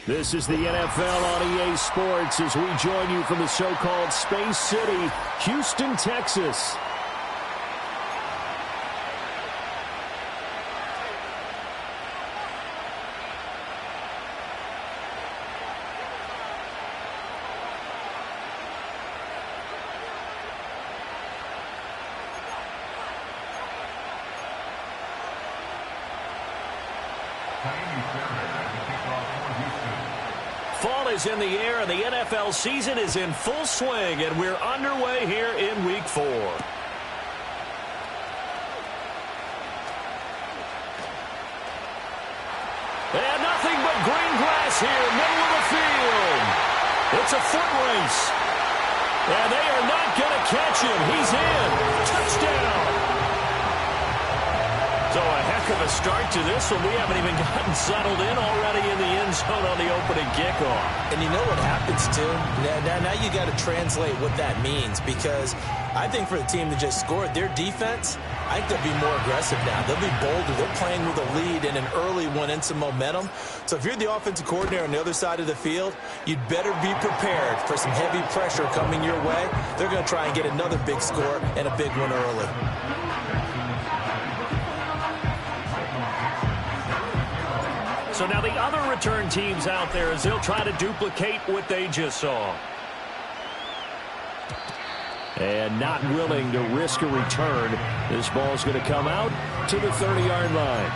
This is the NFL on EA Sports as we join you from the so-called Space City, Houston, Texas. Fall is in the air, and the NFL season is in full swing, and we're underway here in Week 4. And nothing but green grass here, middle of the field. It's a foot race. And they are not going to catch him. He's in. Touchdown. So a heck of a start to this one. We haven't even gotten settled in already in the end zone on the opening kickoff. And you know what happens, too? Now you got to translate what that means, because I think for the team that just scored, their defense, I think they'll be more aggressive now. They'll be bolder. They're playing with a lead and an early one and some momentum. So if you're the offensive coordinator on the other side of the field, you'd better be prepared for some heavy pressure coming your way. They're going to try and get another big score and a big one early. So now the other return teams out there as they'll try to duplicate what they just saw. And not willing to risk a return. This ball's going to come out to the 30-yard line.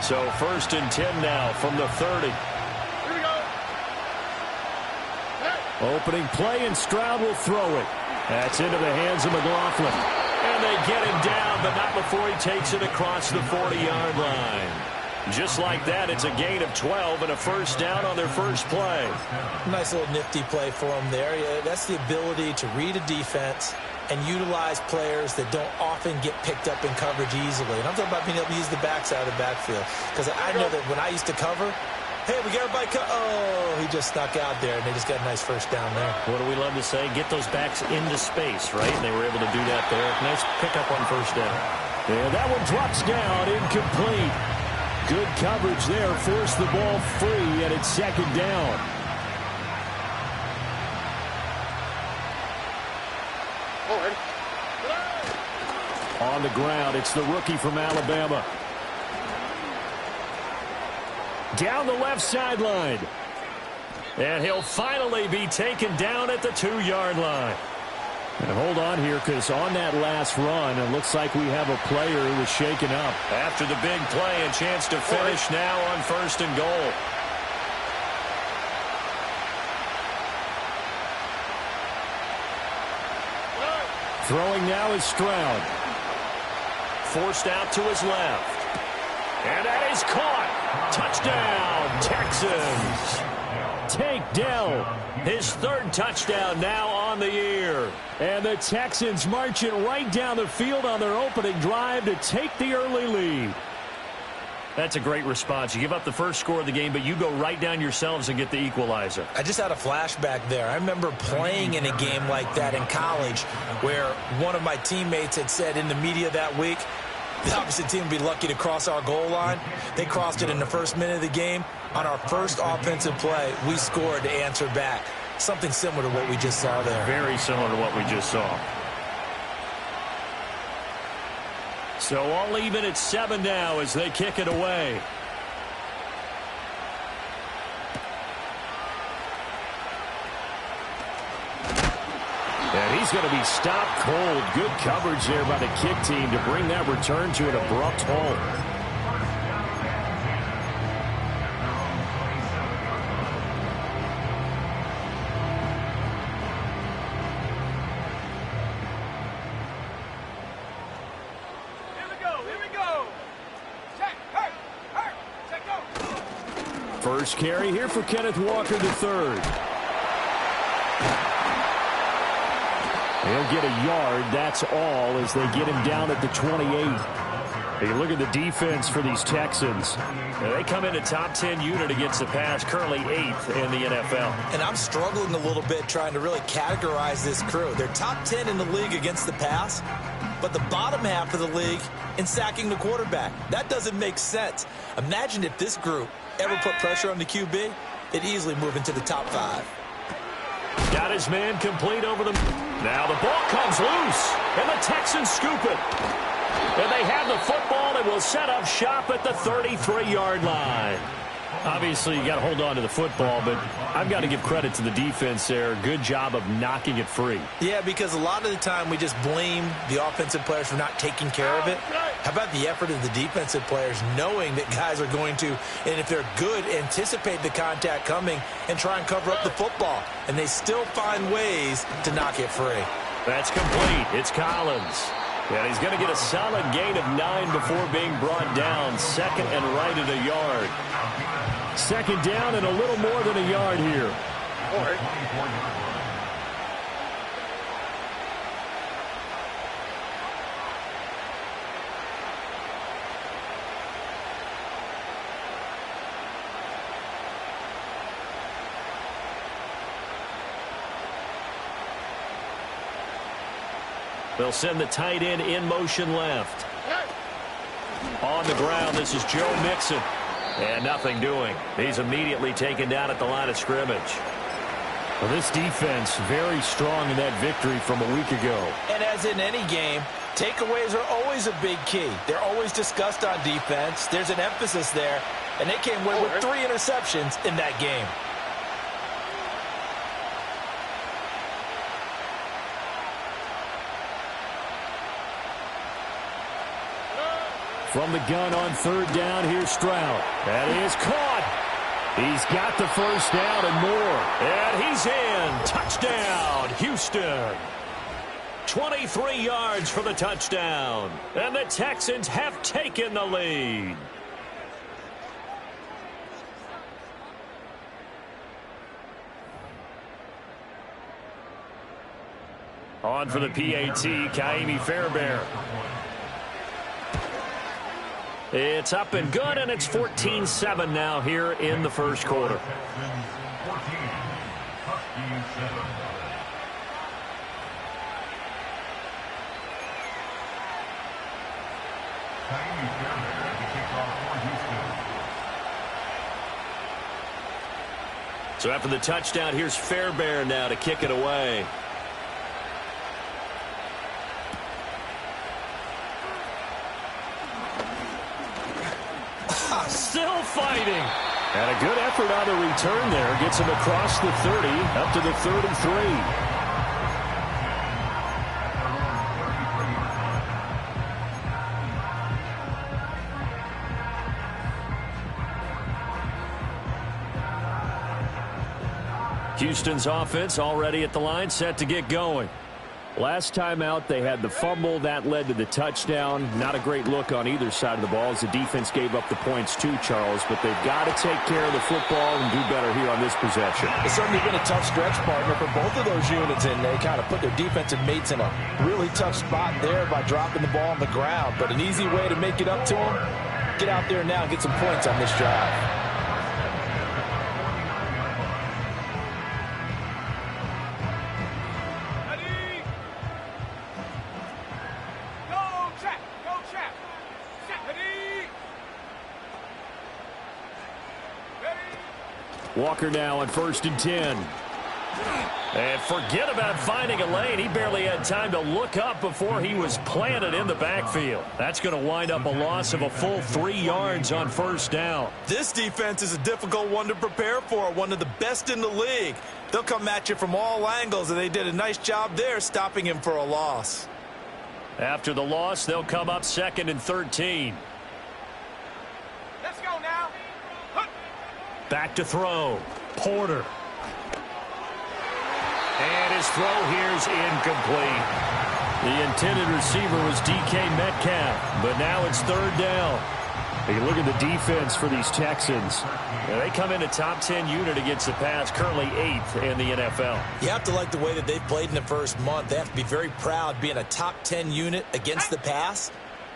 So 1st and 10 now from the 30. Opening play, and Stroud will throw it. That's into the hands of McLaughlin. And they get him down, but not before he takes it across the 40-yard line. Just like that, it's a gain of 12 and a first down on their first play. Nice little nifty play for him there. Yeah, that's the ability to read a defense and utilize players that don't often get picked up in coverage easily. And I'm talking about being able to use the backs out of the backfield. Because I know that when I used to cover, hey, we got everybody oh, he just snuck out there, and they just got a nice first down there. What do we love to say? Get those backs into space, right? And they were able to do that there. Nice pickup on first down. And that one drops down, incomplete. Good coverage there. Forced the ball free, and it's 2nd down. On the ground, it's the rookie from Alabama. Down the left sideline. And he'll finally be taken down at the 2-yard line. And hold on here, because on that last run, it looks like we have a player who was shaken up. After the big play, a chance to finish now on 1st and goal. Throwing now is Stroud. Forced out to his left. And that is caught. Touchdown, Texans. Tank Dell, his 3rd touchdown now on the year. And the Texans marching right down the field on their opening drive to take the early lead. That's a great response. You give up the first score of the game, but you go right down yourselves and get the equalizer. I just had a flashback there. I remember playing in a game like that in college where one of my teammates had said in the media that week, the opposite team would be lucky to cross our goal line. They crossed it in the first minute of the game. On our first offensive play, we scored to answer back. Something similar to what we just saw there. Very similar to what we just saw. So all even at 7 now as they kick it away. And he's going to be stopped cold. Good coverage there by the kick team to bring that return to an abrupt halt. First carry here for Kenneth Walker III. He'll get a yard, that's all, as they get him down at the 28. You look at the defense for these Texans. They come in a top 10 unit against the pass, currently 8th in the NFL. And I'm struggling a little bit trying to really categorize this crew. They're top 10 in the league against the pass, but the bottom half of the league in sacking the quarterback. That doesn't make sense. Imagine if this group ever put pressure on the QB, they'd easily move into the top 5. Got his man complete over the... Now the ball comes loose, and the Texans scoop it. And they have the football and will set up shop at the 33-yard line. Obviously, you got to hold on to the football, but I've got to give credit to the defense there. Good job of knocking it free. Yeah, because a lot of the time we just blame the offensive players for not taking care of it. How about the effort of the defensive players knowing that guys are going to, and if they're good, anticipate the contact coming and try and cover up the football. And they still find ways to knock it free. That's complete. It's Collins. And he's going to get a solid gain of 9 before being brought down. Second and right at a yard. Second down and a little more than a yard here. They'll send the tight end in motion left. On the ground, this is Joe Mixon. And nothing doing. He's immediately taken down at the line of scrimmage. Well, this defense very strong in that victory from a week ago. And as in any game, takeaways are always a big key. They're always discussed on defense. There's an emphasis there. And they came away with 3 interceptions in that game. From the gun on third down, here's Stroud. That is caught. He's got the first down and more. And he's in. Touchdown, Houston. 23 yards for the touchdown. And the Texans have taken the lead. On for the PAT, Kaimi Fairbairn. It's up and good, and it's 14-7 now here in the first quarter. So after the touchdown, here's Fairbairn now to kick it away. Still fighting. And a good effort on the return there. Gets him across the 30, up to the 33. Houston's offense already at the line, set to get going. Last time out, they had the fumble. That led to the touchdown. Not a great look on either side of the ball as the defense gave up the points too, Charles. But they've got to take care of the football and do better here on this possession. It's certainly been a tough stretch, partner, for both of those units, and they kind of put their defensive mates in a really tough spot there by dropping the ball on the ground. But an easy way to make it up to them, get out there now and get some points on this drive. Walker now on 1st and 10. And forget about finding a lane. He barely had time to look up before he was planted in the backfield. That's going to wind up a loss of a full 3 yards on 1st down. This defense is a difficult one to prepare for, one of the best in the league. They'll come at you from all angles, and they did a nice job there stopping him for a loss. After the loss, they'll come up 2nd and 13. Let's go now. Back to throw. Porter. And his throw here's incomplete. The intended receiver was DK Metcalf, but now it's 3rd down. Hey, look at the defense for these Texans. They come in a top 10 unit against the pass, currently 8th in the NFL. You have to like the way that they've played in the first month. They have to be very proud being a top 10 unit against the pass.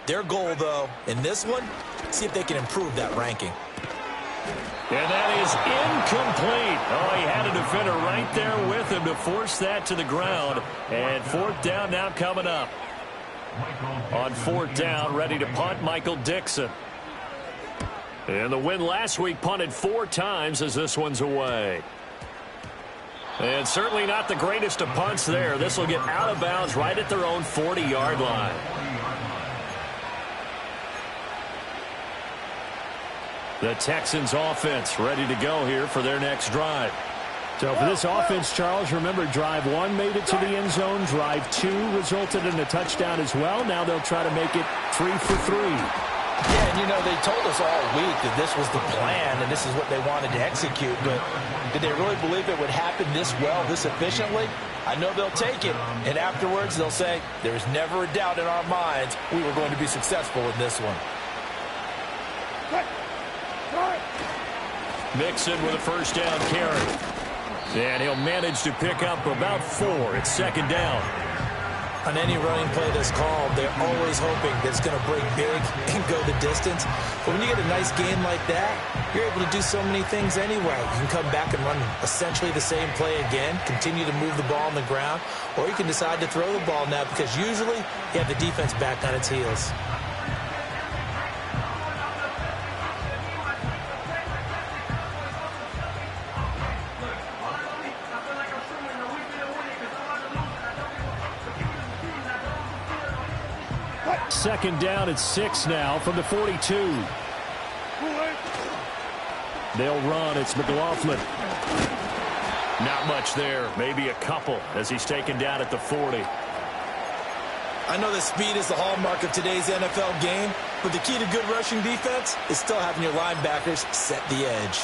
Their goal, though, in this one, see if they can improve that ranking. And that is incomplete. Oh, he had a defender right there with him to force that to the ground. And 4th down now coming up. On 4th down, ready to punt, Michael Dixon. And the win last week punted 4 times as this one's away. And certainly not the greatest of punts there. This will get out of bounds right at their own 40-yard line. The Texans offense ready to go here for their next drive. So for this offense, Charles, remember drive 1 made it to the end zone. Drive 2 resulted in a touchdown as well. Now they'll try to make it 3 for 3. Yeah, and you know, they told us all week that this was the plan and this is what they wanted to execute. But did they really believe it would happen this well, this efficiently? I know they'll take it. And afterwards, they'll say, there's never a doubt in our minds we were going to be successful in this one. Mixon with a 1st down carry. And he'll manage to pick up about 4. It's 2nd down. On any running play that's called, they're always hoping that it's going to break big and go the distance. But when you get a nice game like that, you're able to do so many things anyway. You can come back and run essentially the same play again, continue to move the ball on the ground, or you can decide to throw the ball now because usually you have the defense back on its heels. Second down at 6 now from the 42. They'll run. It's McLaughlin. Not much there. Maybe a couple as he's taken down at the 40. I know that speed is the hallmark of today's NFL game, but the key to good rushing defense is still having your linebackers set the edge.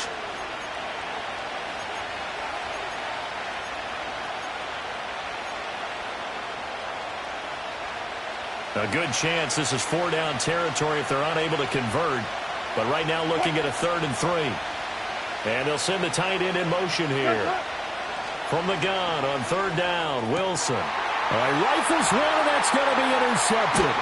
A good chance this is 4-down territory if they're unable to convert. But right now looking at a 3rd and 3. And they'll send the tight end in motion here. From the gun on 3rd down, Wilson. All right, rifles one, and that's going to be intercepted.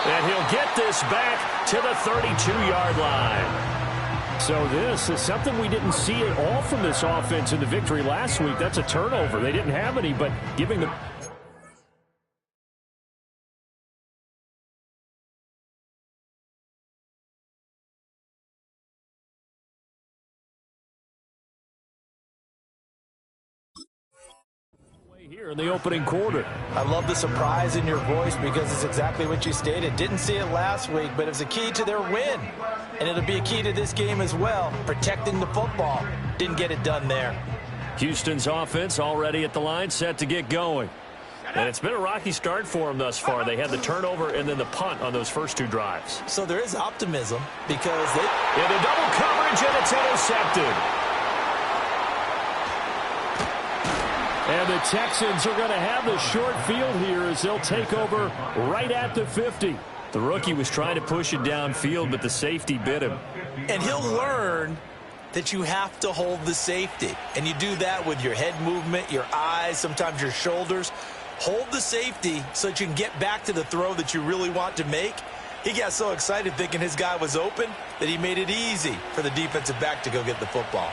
And he'll get this back to the 32-yard line. So this is something we didn't see at all from this offense in the victory last week. That's a turnover. They didn't have any, but giving the here in the opening quarter. I love the surprise in your voice because it's exactly what you stated. Didn't see it last week, but it was a key to their win. And it'll be a key to this game as well, protecting the football. Didn't get it done there. Houston's offense already at the line, set to get going. And it's been a rocky start for them thus far. They had the turnover and then the punt on those first 2 drives. So there is optimism because they... into double coverage, and it's intercepted. And the Texans are going to have the short field here as they'll take over right at the 50. The rookie was trying to push it downfield, but the safety bit him. And he'll learn that you have to hold the safety. And you do that with your head movement, your eyes, sometimes your shoulders. Hold the safety so that you can get back to the throw that you really want to make. He got so excited thinking his guy was open that he made it easy for the defensive back to go get the football.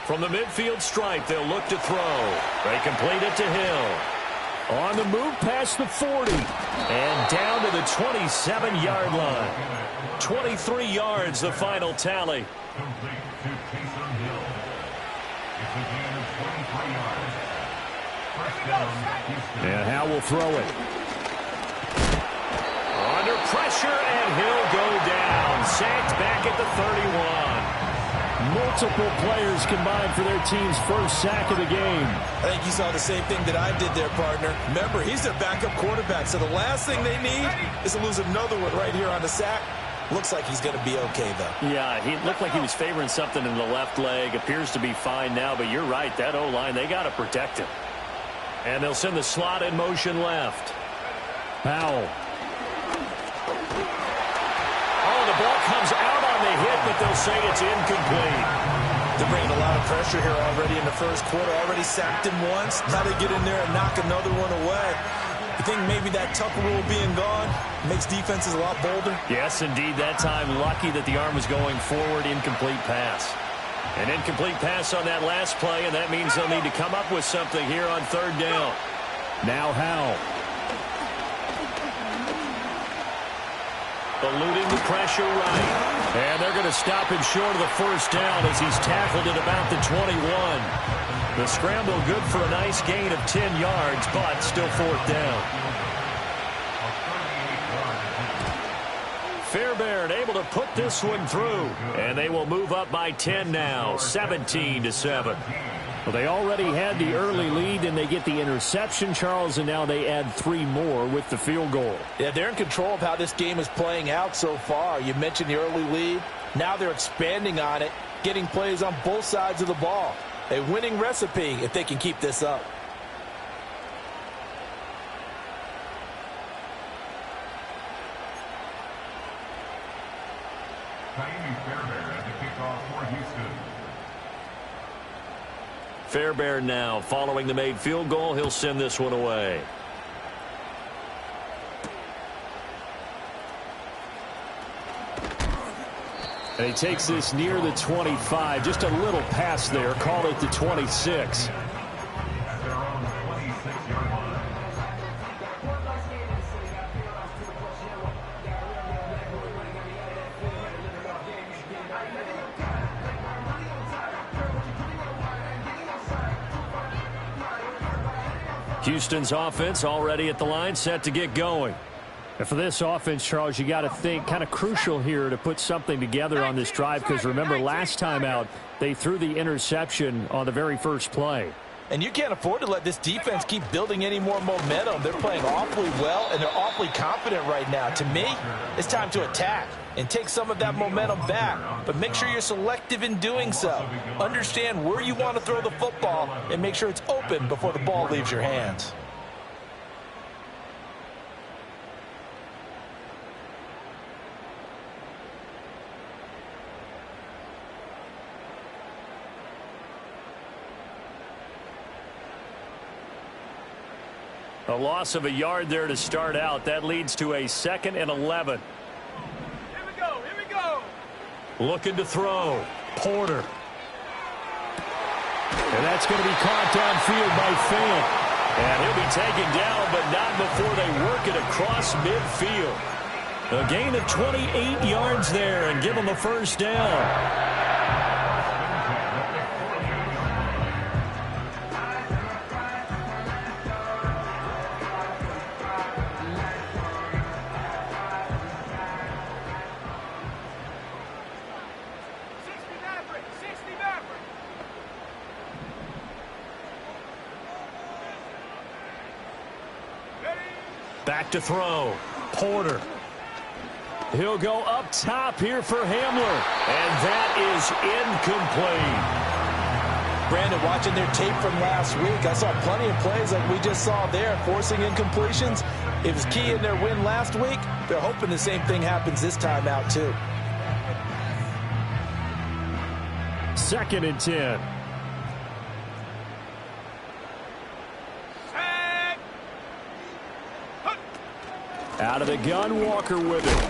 From the midfield stripe, they'll look to throw. They complete it to Hill. On the move past the 40. And down to the 27-yard line. 23 yards, the final tally. And Howe will throw it. Under pressure, and he'll go down. Sacked back at the 31. Multiple players combined for their team's first sack of the game. I think you saw the same thing that I did there, partner. Remember, he's their backup quarterback, so the last thing they need is to lose another one right here on the sack. Looks like he's going to be okay, though. Yeah, he looked like he was favoring something in the left leg. Appears to be fine now, but you're right. That O-line, they got to protect him. And they'll send the slot in motion left. Powell. Oh, the ball comes out on the hit, but they'll say it's incomplete. They're bringing a lot of pressure here already in the first quarter. Already sacked him once. Now they get in there and knock another one away. You think maybe that Tucker rule being gone makes defenses a lot bolder? Yes, indeed. That time, lucky that the arm was going forward. Incomplete pass. An incomplete pass on that last play, and that means they'll need to come up with something here on third down. Now Howe. Eluding the pressure right. And they're going to stop him short of the first down as he's tackled at about the 21. The scramble good for a nice gain of 10 yards, but still fourth down. Fairbairn able to put this one through. And they will move up by 10 now, 17-7. Well, they already had the early lead, and they get the interception, Charles, and now they add 3 more with the field goal. Yeah, they're in control of how this game is playing out so far. You mentioned the early lead. Now they're expanding on it, getting plays on both sides of the ball. A winning recipe if they can keep this up. Fairbairn now following the made field goal. He'll send this one away. And he takes this near the 25. Just a little pass there. Call it the 26. Houston's offense already at the line, set to get going. And for this offense, Charles, you got to think kind of crucial here to put something together on this drive, because remember last time out they threw the interception on the very first play. And you can't afford to let this defense keep building any more momentum. They're playing awfully well, and they're awfully confident right now. To me, it's time to attack and take some of that momentum back. But make sure you're selective in doing so. Understand where you want to throw the football and make sure it's open before the ball leaves your hands. A loss of a yard there to start out. That leads to a 2nd and 11. Here we go. Here we go. Looking to throw. Porter. And that's going to be caught downfield by Fant. And he'll be taken down, but not before they work it across midfield. A gain of 28 yards there and give them a first down. Back to throw. Porter. He'll go up top here for Hamler. And that is incomplete. Brandon, watching their tape from last week, I saw plenty of plays like we just saw there, forcing incompletions. It was key in their win last week. They're hoping the same thing happens this time out, too. 2nd and 10. Out of the gun, Walker with it.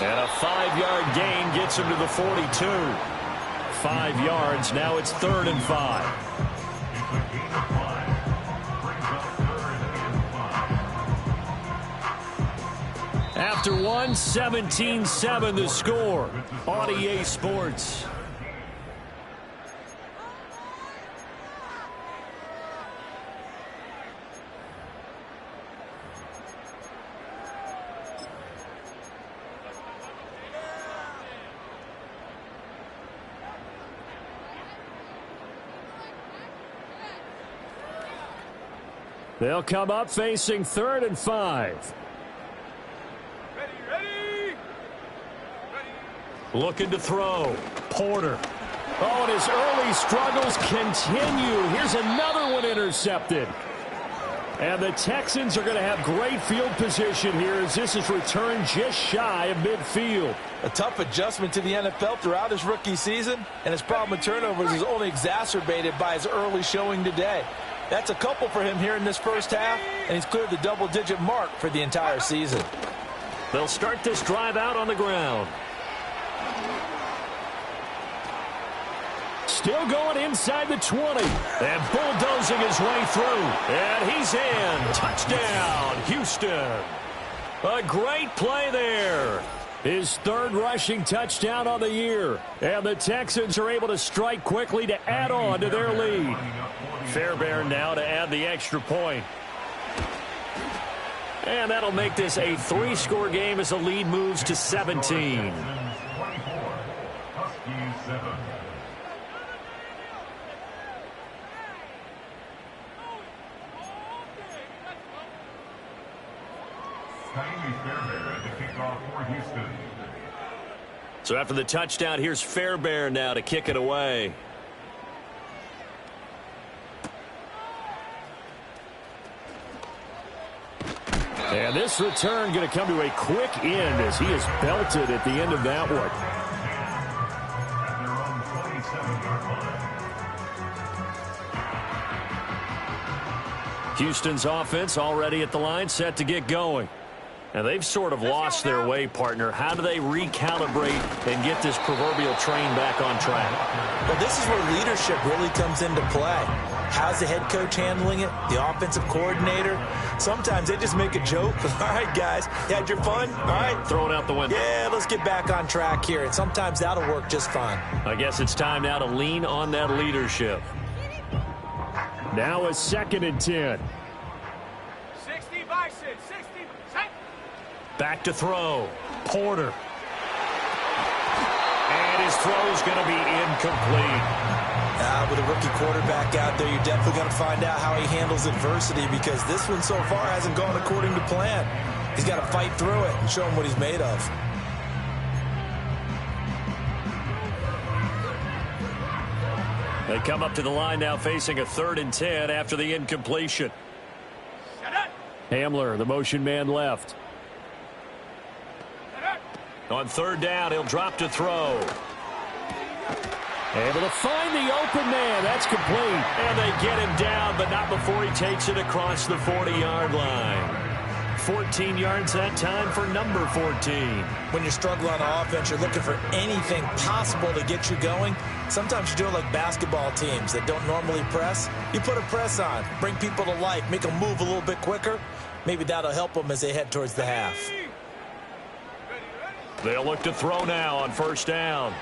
And a 5-yard gain gets him to the 42. 5 yards. Now it's 3rd and 5. After one, 17-7 the score on EA Sports. They'll come up facing 3rd and 5. Ready. Looking to throw. Porter. Oh, and his early struggles continue. Here's another one intercepted. And the Texans are going to have great field position here as this is returned just shy of midfield. A tough adjustment to the NFL throughout his rookie season, and his problem with turnovers is only exacerbated by his early showing today. That's a couple for him here in this first half, and he's cleared the double-digit mark for the entire season. They'll start this drive out on the ground. Still going inside the 20. And bulldozing his way through. And he's in. Touchdown, Houston. A great play there. His 3rd rushing touchdown on the year. And the Texans are able to strike quickly to add on to their lead. Fairbairn now to add the extra point. And that'll make this a 3-score game as the lead moves to 17. So after the touchdown, here's Fairbairn now to kick it away. And this return going to come to a quick end as he is belted at the end of that one. Houston's offense already at the line, set to get going. And they've sort of lost their way, partner. How do they recalibrate and get this proverbial train back on track? Well, this is where leadership really comes into play. How's the head coach handling it? The offensive coordinator? Sometimes they just make a joke. All right, guys, you had your fun? All right. Throw it out the window. Yeah, let's get back on track here. And sometimes that'll work just fine. I guess it's time now to lean on that leadership. Now a 2nd and 10. 60 by 6. 60. Set. Back to throw. Porter. And his throw's going to be incomplete. With a rookie quarterback out there, you're definitely going to find out how he handles adversity because this one so far hasn't gone according to plan. He's got to fight through it and show him what he's made of. They come up to the line now facing a 3rd and 10 after the incompletion. Hamler, the motion man left. On 3rd down, he'll drop to throw. Able to find the open man. That's complete. And they get him down, but not before he takes it across the 40-yard line. 14 yards that time for number 14. When you're struggling on offense, you're looking for anything possible to get you going. Sometimes you do it like basketball teams that don't normally press. You put a press on, bring people to life, make them move a little bit quicker. Maybe that'll help them as they head towards the half. They'll look to throw now on 1st down.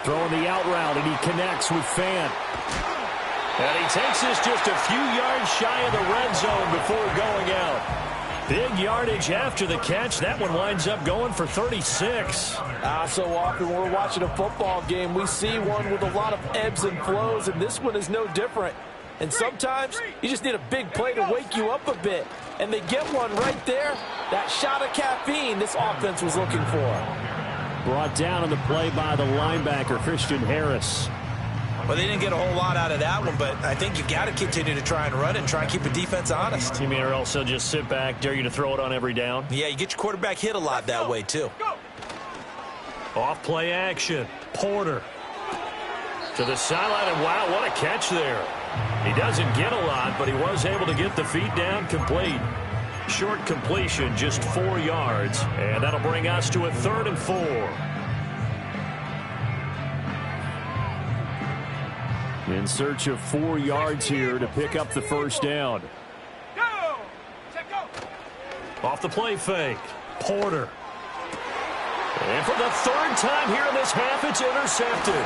Throwing the out route, and he connects with Fant. And he takes this just a few yards shy of the red zone before going out. Big yardage after the catch. That one winds up going for 36. So often when we're watching a football game, we see one with a lot of ebbs and flows, and this one is no different. And sometimes you just need a big play to wake you up a bit. And they get one right there. That shot of caffeine this offense was looking for. Brought down on the play by the linebacker, Christian Harris. Well, they didn't get a whole lot out of that one, but I think you got to continue to try and run it and try and keep the defense honest. You mean or else they'll just sit back, dare you to throw it on every down? Yeah, you get your quarterback hit a lot that way, too. Off play action. Porter to the sideline, and wow, what a catch there. He doesn't get a lot, but he was able to get the feet down complete. Short completion, just 4 yards. And that'll bring us to a 3rd and 4. In search of 4 yards here to pick up the first down. Go! Check go! Off the play fake. Porter. And for the 3rd time here in this half, it's intercepted.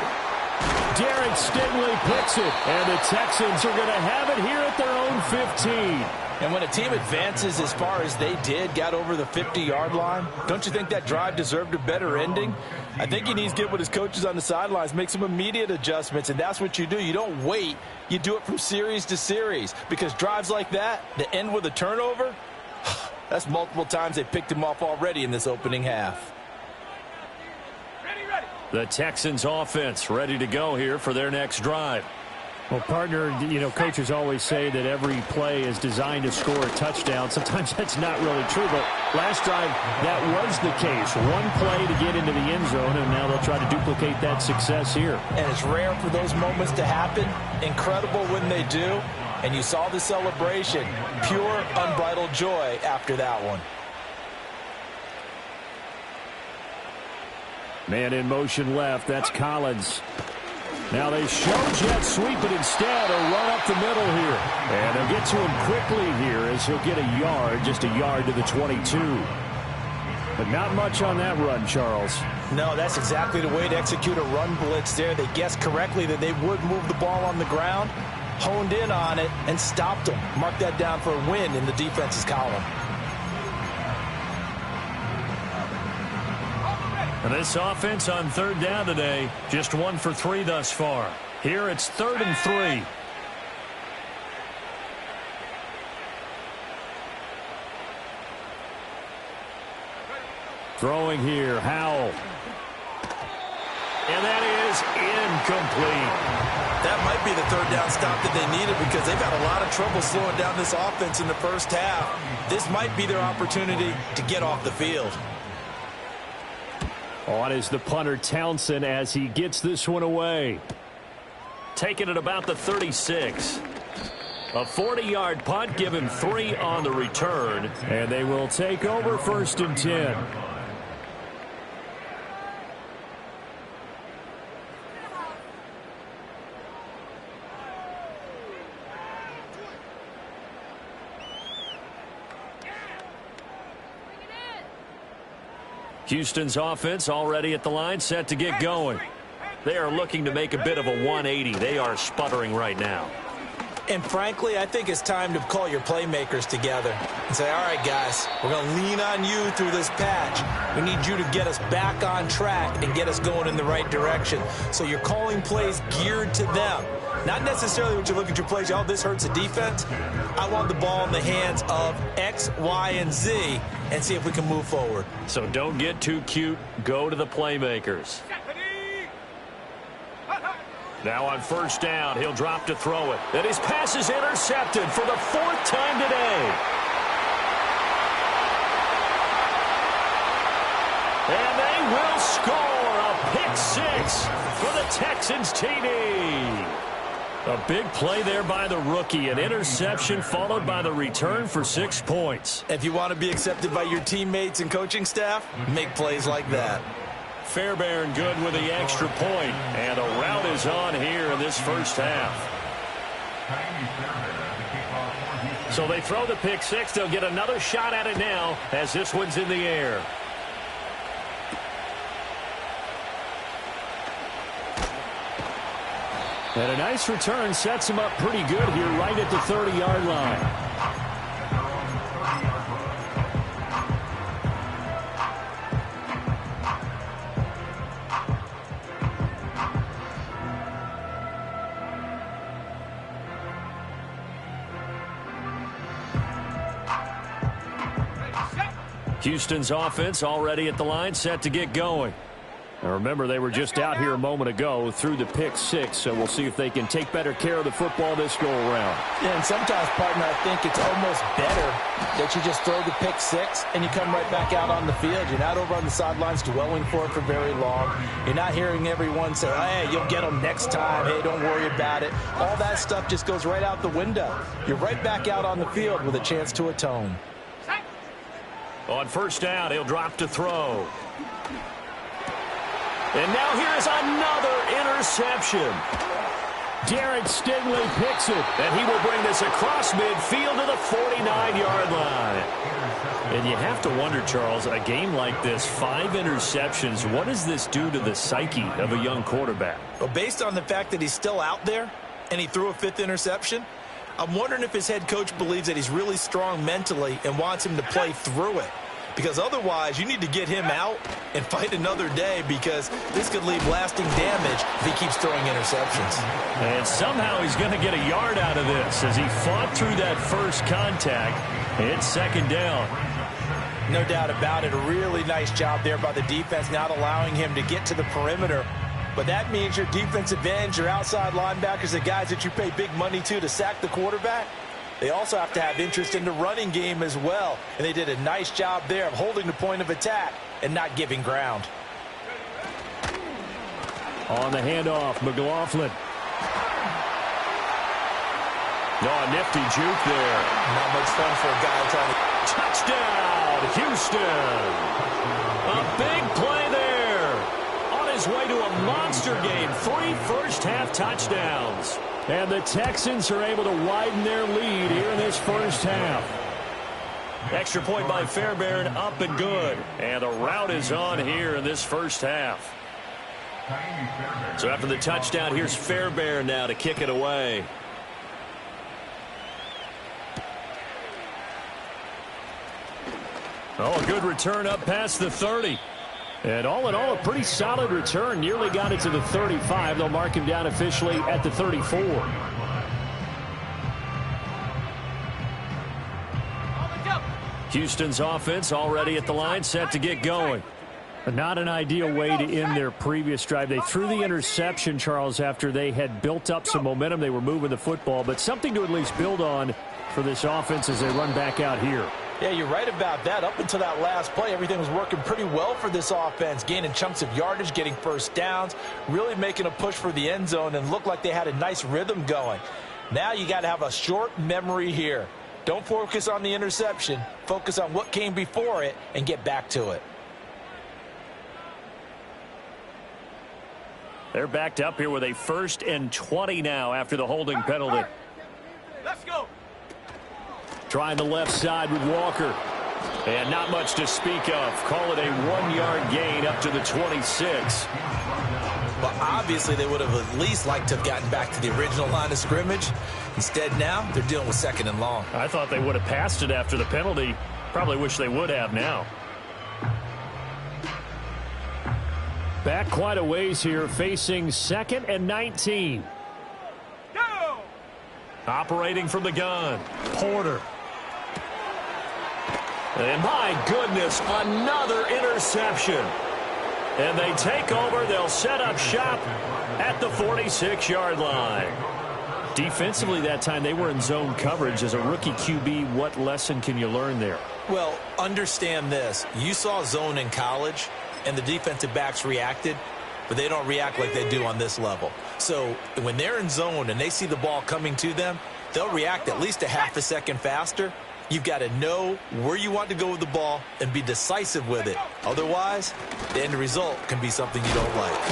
Derek Stingley picks it, and the Texans are going to have it here at their own 15. And when a team advances as far as they did, got over the 50-yard line, don't you think that drive deserved a better ending? I think he needs to get with his coaches on the sidelines, make some immediate adjustments, and that's what you do. You don't wait. You do it from series to series, because drives like that end with a turnover, that's multiple times they picked him off already in this opening half. Ready. The Texans offense ready to go here for their next drive. Well, partner, coaches always say that every play is designed to score a touchdown. Sometimes that's not really true, but last drive, that was the case. One play to get into the end zone, and now they'll try to duplicate that success here. And it's rare for those moments to happen. Incredible when they do. And you saw the celebration. Pure, unbridled joy after that one. Man in motion left. That's Collins. Now they show jet sweep, but instead a run up the middle here. And they'll get to him quickly here as he'll get a yard, just a yard to the 22. But not much on that run, Charles. No, that's exactly the way to execute a run blitz there. They guessed correctly that they would move the ball on the ground, honed in on it, and stopped them. Mark that down for a win in the defense's column. And this offense on 3rd down today, just 1 for 3 thus far. Here it's 3rd and 3. Throwing here, Howell. And that is incomplete. That might be the 3rd down stop that they needed, because they've had a lot of trouble slowing down this offense in the first half. This might be their opportunity to get off the field. On is the punter, Townsend, as he gets this one away. Taking it about the 36. A 40-yard punt, give him 3 on the return. And they will take over 1st and 10. Houston's offense already at the line, set to get going. They are looking to make a bit of a 180. They are sputtering right now. And frankly, I think it's time to call your playmakers together and say, all right, guys, we're going to lean on you through this patch. We need you to get us back on track and get us going in the right direction. So you're calling plays geared to them. Not necessarily what you look at your plays, oh, this hurts the defense. I want the ball in the hands of X, Y, and Z and see if we can move forward. So don't get too cute. Go to the playmakers. Now on 1st down, he'll drop to throw it. And his pass is intercepted for the 4th time today. And they will score a pick 6 for the Texans TD. A big play there by the rookie. An interception followed by the return for 6 points. If you want to be accepted by your teammates and coaching staff, make plays like that. Fairbairn good with the extra point. And a rout is on here in this first half. So they throw the pick 6. They'll get another shot at it now as this one's in the air. And a nice return sets him up pretty good here right at the 30-yard line. Houston's offense already at the line, set to get going. Now remember, they were just out here a moment ago through the pick 6, so we'll see if they can take better care of the football this go-around. Yeah, and sometimes, partner, I think it's almost better that you just throw the pick 6 and you come right back out on the field. You're not over on the sidelines dwelling for it for very long. You're not hearing everyone say, hey, you'll get them next time. Hey, don't worry about it. All that stuff just goes right out the window. You're right back out on the field with a chance to atone. On first down, he'll drop to throw. And now here's another interception. Darren Stingley picks it. And he will bring this across midfield to the 49-yard line. And you have to wonder, Charles, a game like this, 5 interceptions, what does this do to the psyche of a young quarterback? Well, based on the fact that he's still out there and he threw a 5th interception, I'm wondering if his head coach believes that he's really strong mentally and wants him to play through it. Because otherwise, you need to get him out and fight another day, because this could leave lasting damage if he keeps throwing interceptions. And somehow he's going to get a yard out of this as he fought through that first contact. It's second down. No doubt about it. A really nice job there by the defense, not allowing him to get to the perimeter. But that means your defensive ends, your outside linebackers, the guys that you pay big money to sack the quarterback, they also have to have interest in the running game as well. And they did a nice job there of holding the point of attack and not giving ground. On the handoff, McLaughlin. Oh, nifty juke there. Not much fun for a guy trying to... Touchdown, Houston. A big play there. On his way to a monster game. 3 first-half touchdowns. And the Texans are able to widen their lead here in this first half. Extra point by Fairbairn, up and good. And the route is on here in this first half. So after the touchdown, here's Fairbairn now to kick it away. Oh, a good return up past the 30. And all in all, a pretty solid return. Nearly got it to the 35. They'll mark him down officially at the 34. Houston's offense already at the line, set to get going. Not an ideal way to end their previous drive. They threw the interception, Charles, after they had built up some momentum. They were moving the football, but something to at least build on for this offense as they run back out here. Yeah, you're right about that. Up until that last play, everything was working pretty well for this offense, gaining chunks of yardage, getting first downs, really making a push for the end zone, and looked like they had a nice rhythm going. Now you got to have a short memory here. Don't focus on the interception. Focus on what came before it and get back to it. They're backed up here with a 1st and 20 now after the holding penalty. Let's go. Trying the left side with Walker. And not much to speak of. Call it a 1-yard gain up to the 26. Well, obviously they would have at least liked to have gotten back to the original line of scrimmage. Instead now, they're dealing with 2nd and long. I thought they would have passed it after the penalty. Probably wish they would have now. Back quite a ways here, facing 2nd and 19. Go! Operating from the gun, Porter. And my goodness, another interception. And they take over. They'll set up shop at the 46-yard line. Defensively that time, they were in zone coverage. As a rookie QB, what lesson can you learn there? Well, understand this. You saw zone in college, and the defensive backs reacted, but they don't react like they do on this level. So when they're in zone and they see the ball coming to them, they'll react at least a half a second faster. You've got to know where you want to go with the ball and be decisive with it. Otherwise, the end result can be something you don't like.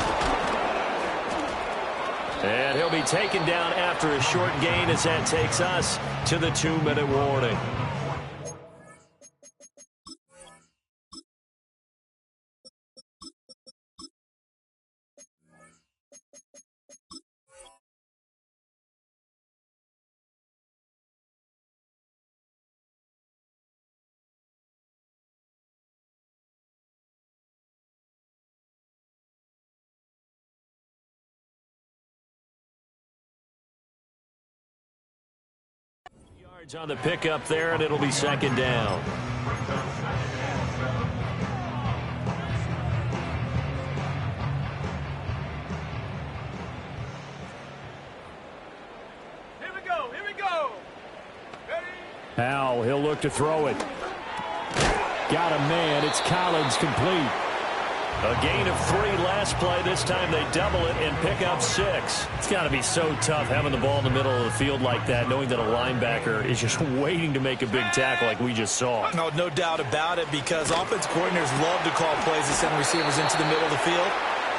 And he'll be taken down after a short gain as that takes us to the 2-minute warning. On the pickup there, and it'll be 2nd down. Here we go, here we go. Ready? Now he'll look to throw it. Got a man. It's Collins complete. A gain of 3 last play. This time they double it and pick up 6. It's got to be so tough having the ball in the middle of the field like that, knowing that a linebacker is just waiting to make a big tackle like we just saw. No doubt about it, because offense coordinators love to call plays to send receivers into the middle of the field.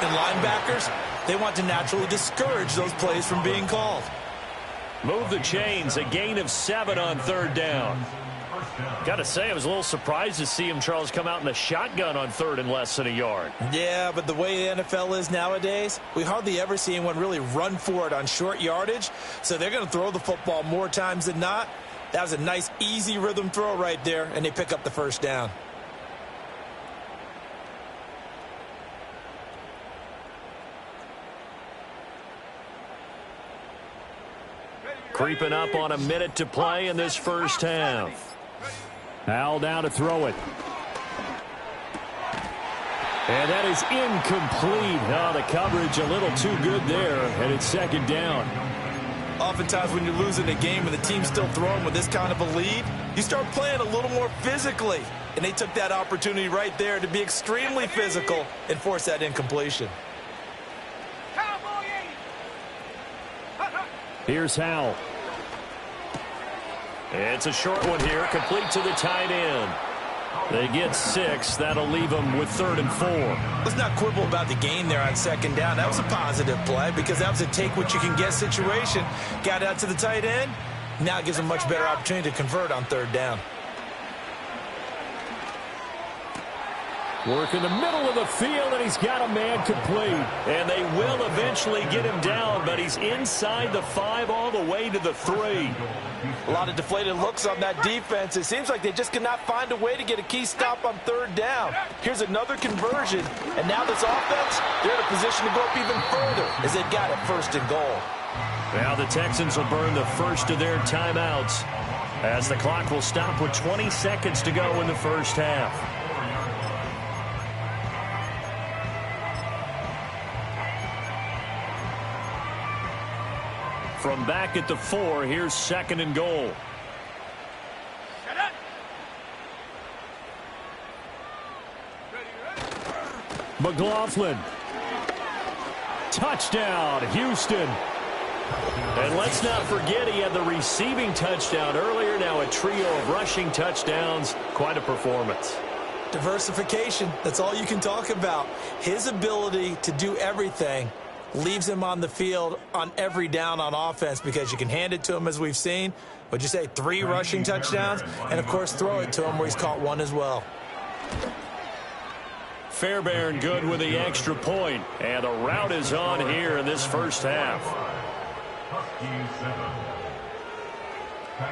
And linebackers, they want to naturally discourage those plays from being called. Move the chains. A gain of 7 on 3rd down. Got to say, I was a little surprised to see him, Charles, come out in the shotgun on 3rd and less than a yard. Yeah, but the way the NFL is nowadays, we hardly ever see anyone really run for it on short yardage. So they're going to throw the football more times than not. That was a nice, easy rhythm throw right there, and they pick up the 1st down. Creeping up on a minute to play in this first half. Howell down to throw it. And that is incomplete. Oh, the coverage a little too good there, and it's 2nd down. Oftentimes when you're losing a game and the team's still throwing with this kind of a lead, you start playing a little more physically. And they took that opportunity right there to be extremely physical and force that incompletion. Here's Howell. It's a short one here, complete to the tight end. They get 6. That'll leave them with 3rd and 4. Let's not quibble about the gain there on 2nd down. That was a positive play because that was a take-what-you-can-get situation. Got out to the tight end. Now it gives them a much better opportunity to convert on 3rd down. Work in the middle of the field, and he's got a man complete. And they will eventually get him down, but he's inside the 5 all the way to the 3. A lot of deflated looks on that defense. It seems like they just cannot find a way to get a key stop on 3rd down. Here's another conversion, and now this offense, they're in a position to go up even further as they've got it 1st and goal. Now the Texans will burn the first of their timeouts as the clock will stop with 20 seconds to go in the first half. From back at the 4, here's 2nd and goal. McLaughlin. Touchdown, Houston. And let's not forget he had the receiving touchdown earlier. Now a trio of rushing touchdowns. Quite a performance. Diversification, that's all you can talk about. His ability to do everything leaves him on the field on every down on offense because you can hand it to him as we've seen. What'd you say, 3 rushing touchdowns? And, of course, throw it to him where he's caught 1 as well. Fairbairn good with the extra point. And the route is on here in this first half.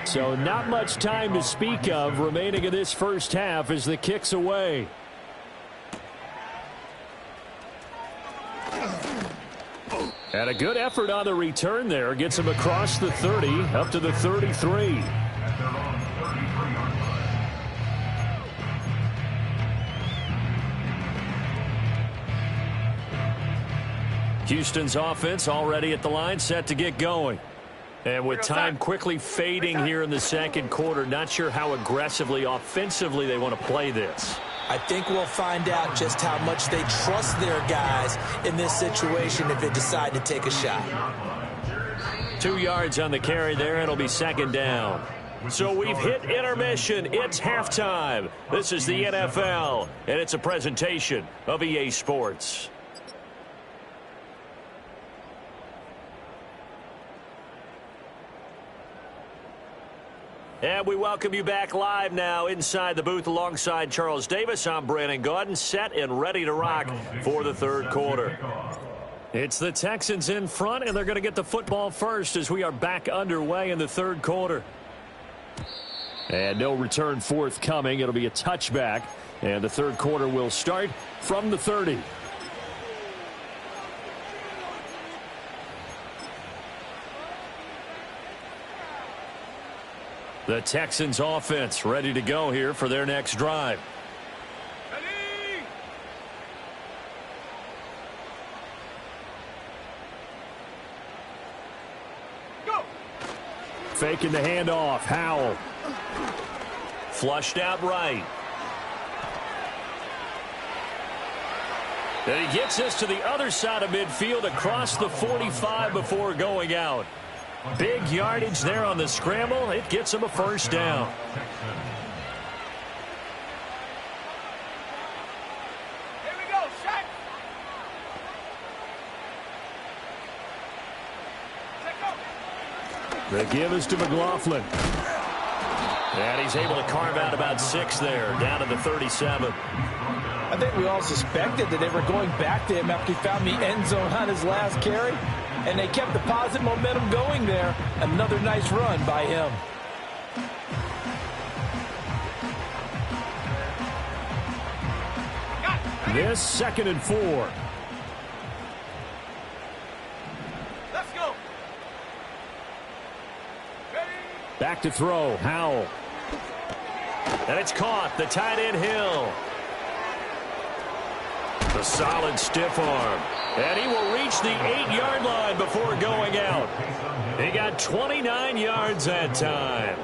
So not much time to speak of remaining in this first half as the kick's away. And a good effort on the return there. Gets him across the 30, up to the 33. Houston's offense already at the line, set to get going. And with time quickly fading here in the 2nd quarter, not sure how aggressively, offensively they want to play this. I think we'll find out just how much they trust their guys in this situation if they decide to take a shot. 2 yards on the carry there. It'll be 2nd down. So we've hit intermission. It's halftime. This is the NFL, and it's a presentation of EA Sports. And we welcome you back live now inside the booth alongside Charles Davis. I'm Brandon Gaudin, set and ready to rock for the 3rd quarter. It's the Texans in front, and they're going to get the football first as we are back underway in the 3rd quarter. And no return forthcoming. It'll be a touchback, and the 3rd quarter will start from the 30. The Texans offense ready to go here for their next drive. Ready. Go. Faking the handoff. Howell. Flushed out right. And he gets this to the other side of midfield across the 45 before going out. Big yardage there on the scramble. It gets him a first down. Here we go, shot. The give is to McLaughlin. And he's able to carve out about 6 there, down to the 37. I think we all suspected that they were going back to him after he found the end zone on his last carry, and they kept the positive momentum going there. Another nice run by him. This 2nd and 4. Let's go. Back to throw, Howell. And it's caught, the tight end Hill. The solid stiff arm. And he will reach the 8-yard line before going out. He got 29 yards that time.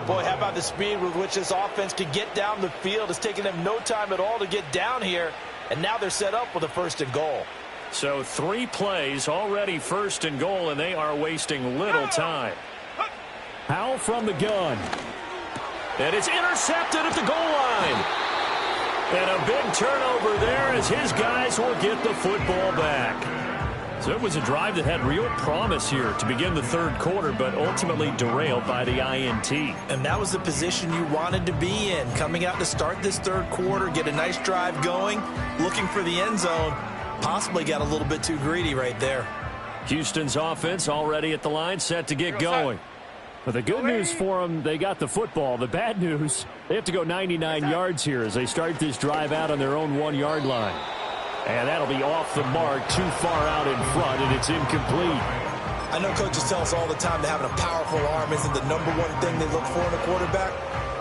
Boy, how about the speed with which this offense can get down the field? It's taken them no time at all to get down here. And now they're set up with a 1st and goal. So 3 plays already 1st and goal, and they are wasting little time. Howell from the gun. And it's intercepted at the goal line. And a big turnover there as his guys will get the football back. So it was a drive that had real promise here to begin the 3rd quarter, but ultimately derailed by the INT. And that was the position you wanted to be in. Coming out to start this 3rd quarter, get a nice drive going, looking for the end zone. Possibly got a little bit too greedy right there. Houston's offense already at the line, set to get going. But the good news for them, they got the football. The bad news, they have to go 99 yards here as they start this drive out on their own 1-yard line. And that'll be off the mark, too far out in front, and it's incomplete. I know coaches tell us all the time that having a powerful arm isn't the #1 thing they look for in a quarterback.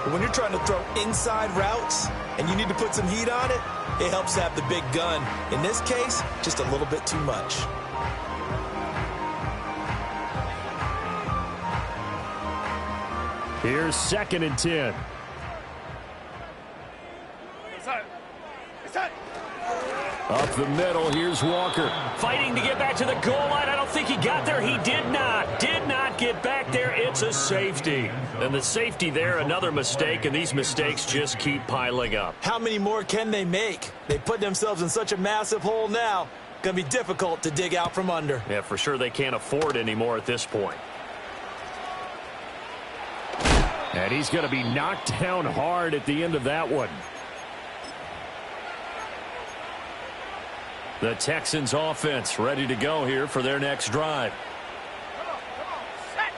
But when you're trying to throw inside routes and you need to put some heat on it, it helps to have the big gun. In this case, just a little bit too much. Here's 2nd and 10. Up the middle, here's Walker. Fighting to get back to the goal line. I don't think he got there. He did not. Did not get back there. It's a safety. And the safety there, another mistake, and these mistakes just keep piling up. How many more can they make? They put themselves in such a massive hole now. Going to be difficult to dig out from under. Yeah, for sure they can't afford anymore at this point. And he's going to be knocked down hard at the end of that one. The Texans offense ready to go here for their next drive. Come on, set.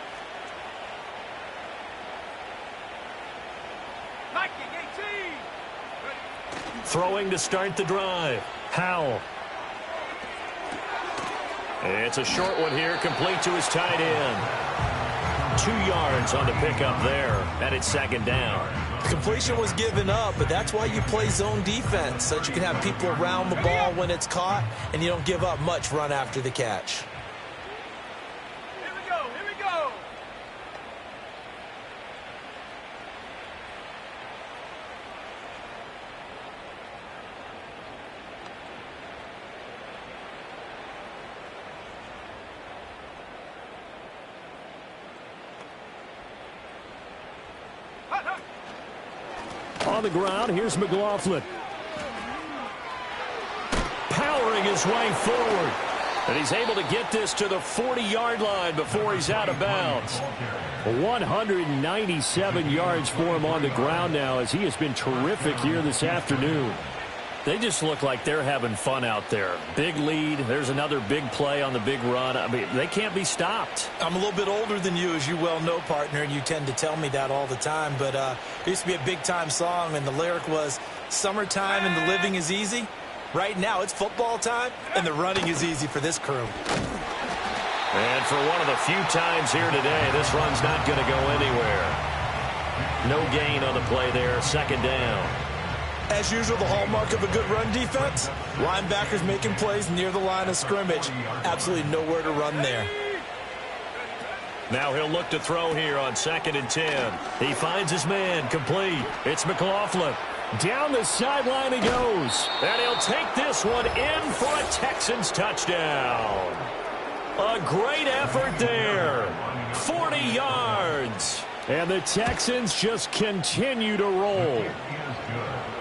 Viking 18. Throwing to start the drive. Howell. It's a short one here, complete to his tight end. 2 yards on the pickup there, and it's 2nd down. Completion was given up, but that's why you play zone defense, so that you can have people around the ball when it's caught, and you don't give up much run after the catch. Here we go, here we go. On the ground, here's McLaughlin. Powering his way forward. And he's able to get this to the 40-yard line before he's out of bounds. 197 yards for him on the ground now as he has been terrific here this afternoon. They just look like they're having fun out there. Big lead. There's another big play on the big run. I mean, they can't be stopped. I'm a little bit older than you, as you well know, partner, and you tend to tell me that all the time. But it used to be a big-time song, and the lyric was, "Summertime and the living is easy." Right now, it's football time, and the running is easy for this crew. And for one of the few times here today, this run's not going to go anywhere. No gain on the play there, 2nd down. As usual, the hallmark of a good run defense, linebackers making plays near the line of scrimmage. Absolutely nowhere to run there. Now he'll look to throw here on 2nd and 10. He finds his man complete. It's McLaughlin. Down the sideline he goes. And he'll take this one in for a Texans touchdown. A great effort there. 40 yards. And the Texans just continue to roll.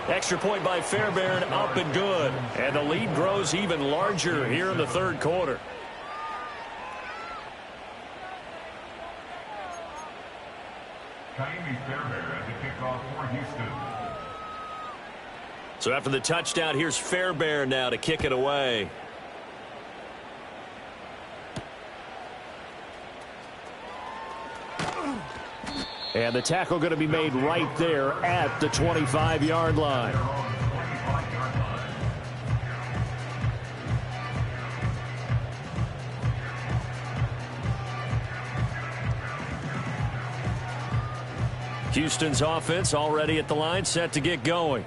Extra point by Fairbairn, up and good. And the lead grows even larger here in the third quarter. So after the touchdown, here's Fairbairn now to kick it away. And the tackle going to be made right there at the 25-yard line. Houston's offense already at the line, set to get going.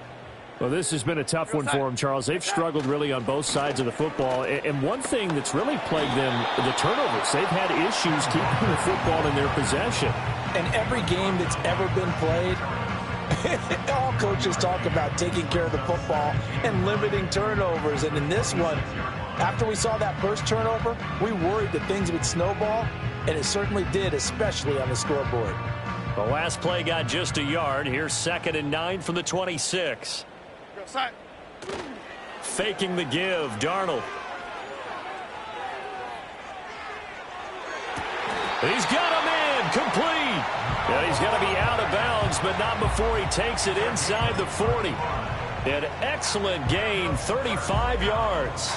Well, this has been a tough one for them, Charles. They've struggled really on both sides of the football. And one thing that's really plagued them, the turnovers. They've had issues keeping the football in their possession. And every game that's ever been played, all coaches talk about taking care of the football and limiting turnovers. And in this one, after we saw that first turnover, we worried that things would snowball, and it certainly did, especially on the scoreboard. The last play got just a yard. Here's 2nd and 9 from the 26. Faking the give, Darnold. He's got him in, complete. And he's going to be out of bounds, but not before he takes it inside the 40. An excellent gain, 35 yards.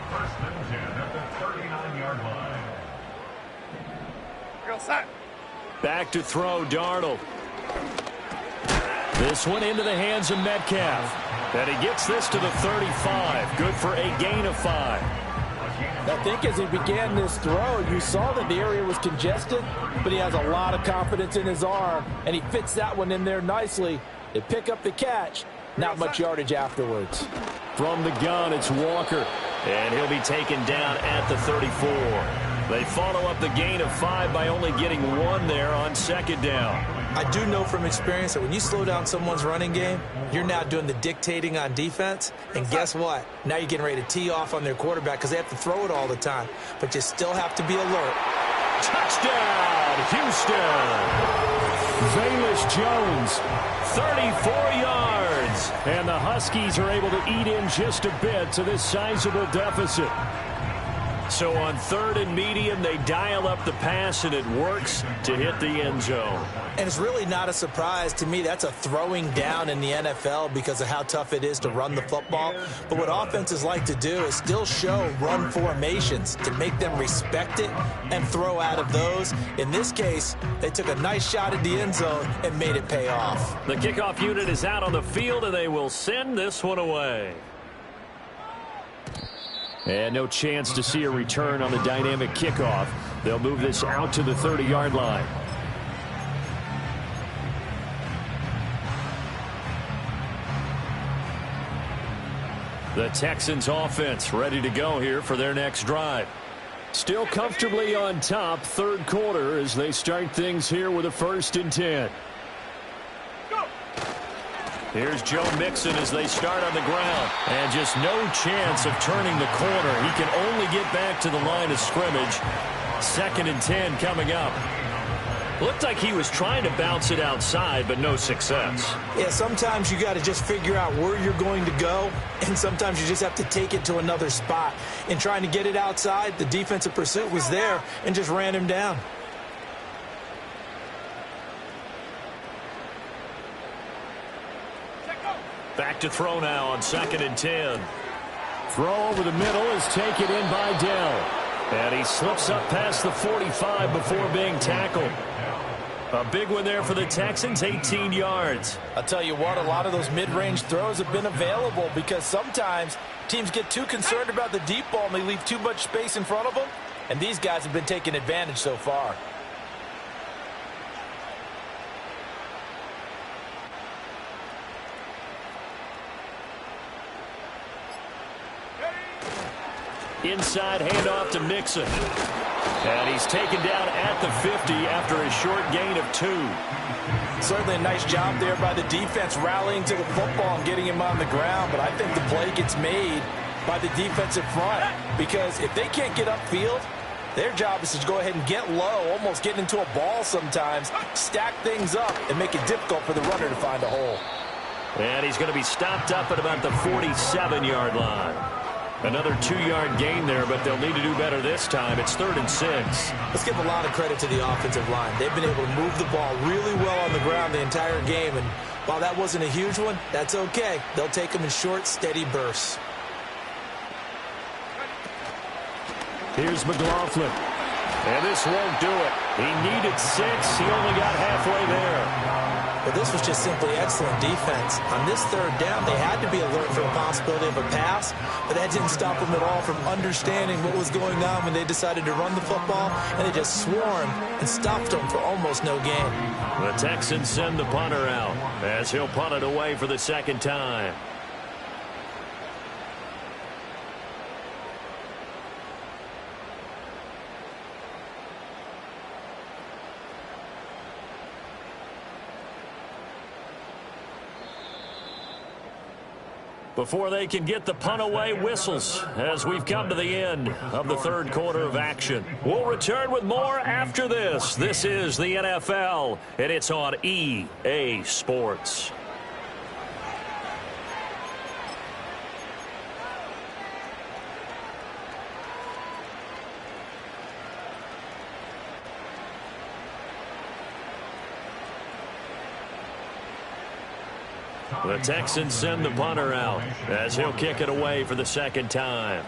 First and 10 at the 39-yard line. Real set. Back to throw, Darnold. This one into the hands of Metcalf. And he gets this to the 35. Good for a gain of 5. I think as he began this throw, you saw that the area was congested, but he has a lot of confidence in his arm, and he fits that one in there nicely. They pick up the catch. Not much yardage afterwards. From the gun, it's Walker. And he'll be taken down at the 34. They follow up the gain of 5 by only getting 1 there on 2nd down. I do know from experience that when you slow down someone's running game, you're now doing the dictating on defense. And guess what? Now you're getting ready to tee off on their quarterback because they have to throw it all the time. But you still have to be alert. Touchdown, Houston. Velus Jones, 34 yards. and the Huskies are able to eat in just a bit to this sizable deficit. So on 3rd and medium, they dial up the pass, and it works to hit the end zone. And it's really not a surprise to me. That's a throwing down in the NFL because of how tough it is to run the football. But what offenses like to do is still show run formations to make them respect it and throw out of those. In this case, they took a nice shot at the end zone and made it pay off. The kickoff unit is out on the field, and they will send this one away. And no chance to see a return on the dynamic kickoff. They'll move this out to the 30-yard line. The Texans offense ready to go here for their next drive. Still comfortably on top, 3rd quarter, as they start things here with a 1st and 10. Here's Joe Mixon as they start on the ground. And just no chance of turning the corner. He can only get back to the line of scrimmage. 2nd and 10 coming up. Looked like he was trying to bounce it outside, but no success. Yeah, sometimes you got to just figure out where you're going to go, and sometimes you just have to take it to another spot. In trying to get it outside, the defensive pursuit was there and just ran him down. Back to throw now on 2nd and 10. Throw over the middle is taken in by Dell. And he slips up past the 45 before being tackled. A big one there for the Texans, 18 yards. I'll tell you what, a lot of those mid-range throws have been available because sometimes teams get too concerned about the deep ball and they leave too much space in front of them. And these guys have been taking advantage so far. Inside handoff to Mixon. And he's taken down at the 50 after a short gain of 2. Certainly a nice job there by the defense rallying to the football and getting him on the ground, but I think the play gets made by the defensive front because if they can't get upfield, their job is to go ahead and get low, almost get into a ball sometimes, stack things up, and make it difficult for the runner to find a hole. And he's going to be stopped up at about the 47-yard line. Another 2-yard gain there, but they'll need to do better this time. It's 3rd and 6. Let's give a lot of credit to the offensive line. They've been able to move the ball really well on the ground the entire game, and while that wasn't a huge one, that's okay. They'll take them in short, steady bursts. Here's McLaughlin. And this won't do it. He needed 6. He only got halfway there. But this was just simply excellent defense. On this 3rd down, they had to be alert for the possibility of a pass, but that didn't stop them at all from understanding what was going on when they decided to run the football, and they just swarmed and stopped them for almost no gain. The Texans send the punter out as he'll punt it away for the 2nd time. Before they can get the punt away, whistles as we've come to the end of the 3rd quarter of action. We'll return with more after this. This is the NFL, and it's on EA Sports. The Texans send the punter out as he'll kick it away for the 2nd time.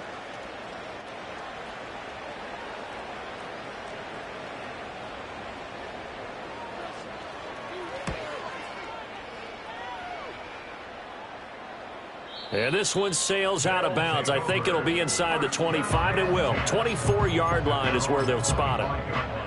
And this one sails out of bounds. I think it'll be inside the 25. It will. 24-yard line is where they'll spot it.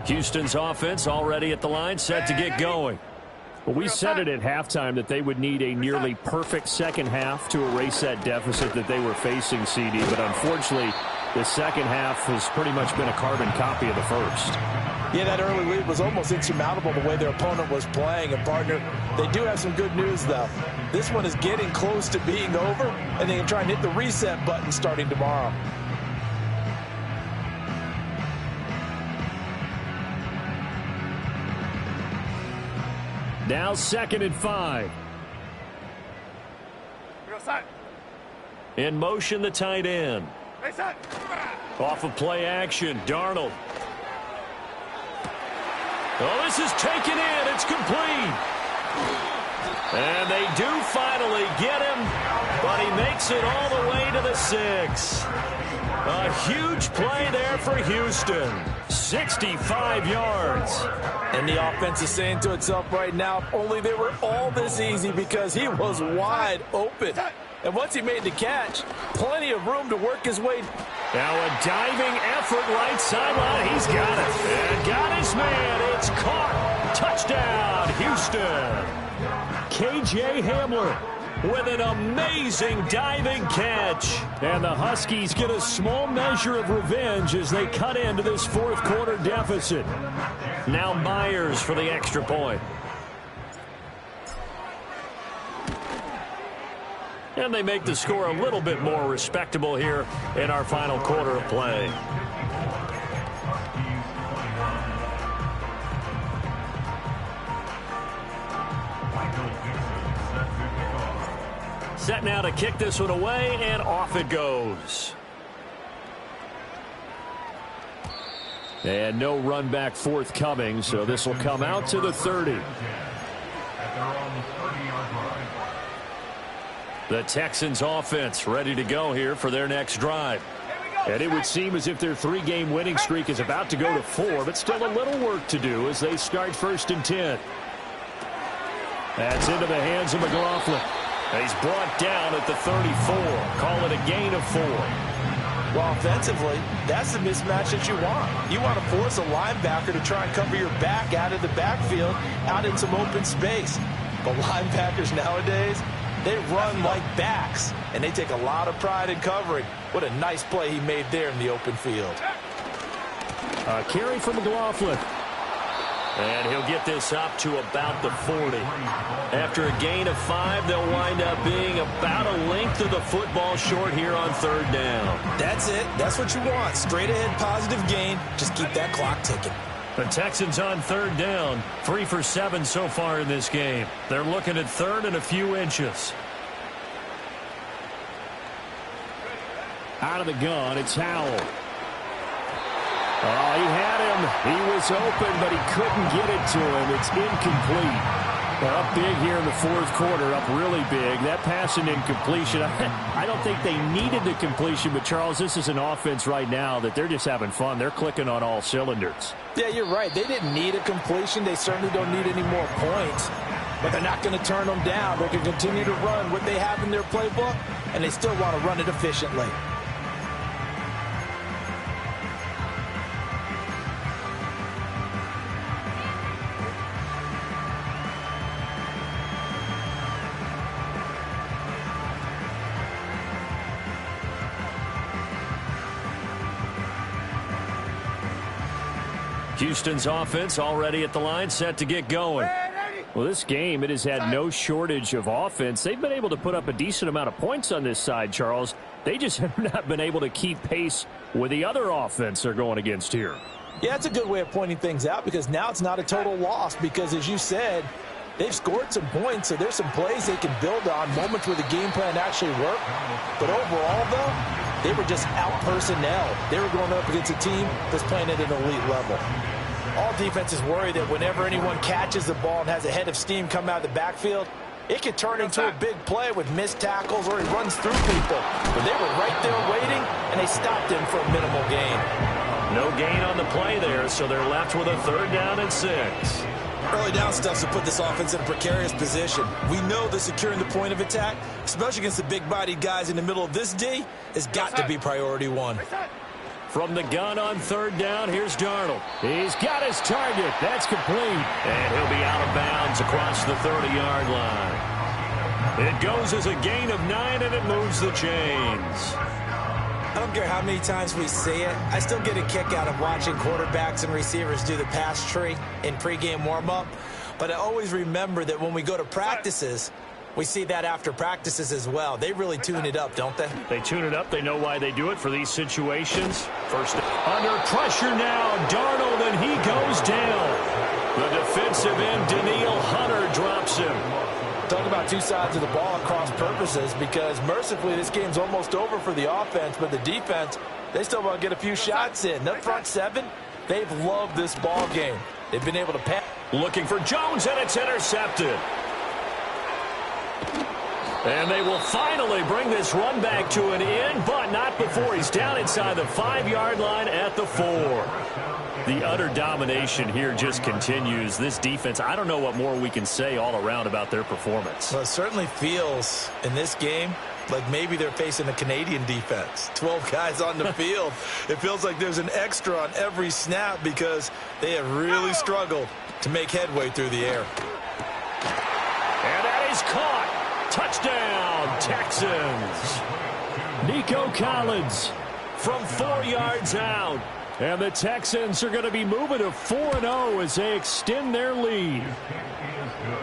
Houston's offense already at the line, set to get going. Well, we said it at halftime that they would need a nearly perfect second half to erase that deficit that they were facing, CD. But unfortunately, the second half has pretty much been a carbon copy of the first. Yeah, that early lead was almost insurmountable the way their opponent was playing. And, partner, they do have some good news, though. This one is getting close to being over, and they can try and hit the reset button starting tomorrow. Now 2nd and 5. In motion, the tight end. Off of play action, Darnold. Oh, this is taken in. It's complete. And they do finally get him, but he makes it all the way to the 6. A huge play there for Houston. 65 yards. And the offense is saying to itself right now, if only they were all this easy, because he was wide open. And once he made the catch, plenty of room to work his way. Now a diving effort right sideline. He's got it. And got his man. It's caught. Touchdown, Houston. K.J. Hamler with an amazing diving catch. And the Huskies get a small measure of revenge as they cut into this 4th quarter deficit. Now Myers for the extra point. And they make the score a little bit more respectable here in our final quarter of play. Set now to kick this one away, and off it goes. And no run back forthcoming, so this will come out to the 30. The Texans offense ready to go here for their next drive. And it would seem as if their 3-game winning streak is about to go to 4, but still a little work to do as they start 1st and 10. That's into the hands of McLaughlin. He's brought down at the 34. Call it a gain of 4. Well, offensively, that's the mismatch that you want. You want to force a linebacker to try and cover your back out of the backfield, out in some open space. But linebackers nowadays, they run like backs, and they take a lot of pride in covering. What a nice play he made there in the open field. A carry from McLaughlin. And he'll get this up to about the 40. After a gain of 5, they'll wind up being about a length of the football short here on 3rd down. That's it. That's what you want. Straight ahead positive gain. Just keep that clock ticking. The Texans on 3rd down. 3 for 7 so far in this game. They're looking at 3rd and a few inches. Out of the gun, it's Howell. Oh, he had him. He was open, but he couldn't get it to him. It's incomplete. They're up big here in the 4th quarter, up really big. That pass and incompletion, I don't think they needed the completion, but, Charles, this is an offense right now that they're just having fun. They're clicking on all cylinders. Yeah, you're right. They didn't need a completion. They certainly don't need any more points, but they're not going to turn them down. They can continue to run what they have in their playbook, and they still want to run it efficiently. Houston's offense already at the line, set to get going. Well, this game, it has had no shortage of offense. They've been able to put up a decent amount of points on this side, Charles. They just have not been able to keep pace with the other offense they're going against here. Yeah, it's a good way of pointing things out because now it's not a total loss because, as you said, they've scored some points, so there's some plays they can build on, moments where the game plan actually worked. But overall, though, they were just out-personnel. They were going up against a team that's playing at an elite level. All defenses worry that whenever anyone catches the ball and has a head of steam come out of the backfield, it could turn into a big play with missed tackles or he runs through people. But they were right there waiting, and they stopped him for a minimal gain. No gain on the play there, so they're left with a 3rd down and 6. Early down stuff to put this offense in a precarious position. We know that securing the point of attack, especially against the big-bodied guys in the middle of this D, has got to be priority 1. From the gun on 3rd down, here's Darnold. He's got his target. That's complete. And he'll be out of bounds across the 30-yard line. It goes as a gain of 9, and it moves the chains. I don't care how many times we see it. I still get a kick out of watching quarterbacks and receivers do the pass tree in pregame warm-up. But I always remember that when we go to practices, we see that after practices as well. They really tune it up, don't they? They tune it up. They know why they do it for these situations. First, under pressure now, Darnold, and he goes down. The defensive end, Danielle Hunter, drops him. Talk about two sides of the ball at cross purposes because mercifully this game's almost over for the offense, but the defense, they still want to get a few shots in. That front 7, they've loved this ball game. They've been able to pass. Looking for Jones, and it's intercepted. And they will finally bring this run back to an end, but not before he's down inside the 5-yard line at the 4. The utter domination here just continues. This defense, I don't know what more we can say all around about their performance. Well, it certainly feels in this game like maybe they're facing a Canadian defense. 12 guys on the field. It feels like there's an extra on every snap because they have really struggled to make headway through the air. And that is caught. Touchdown, Texans. Nico Collins from 4 yards out. And the Texans are going to be moving to 4-0 as they extend their lead.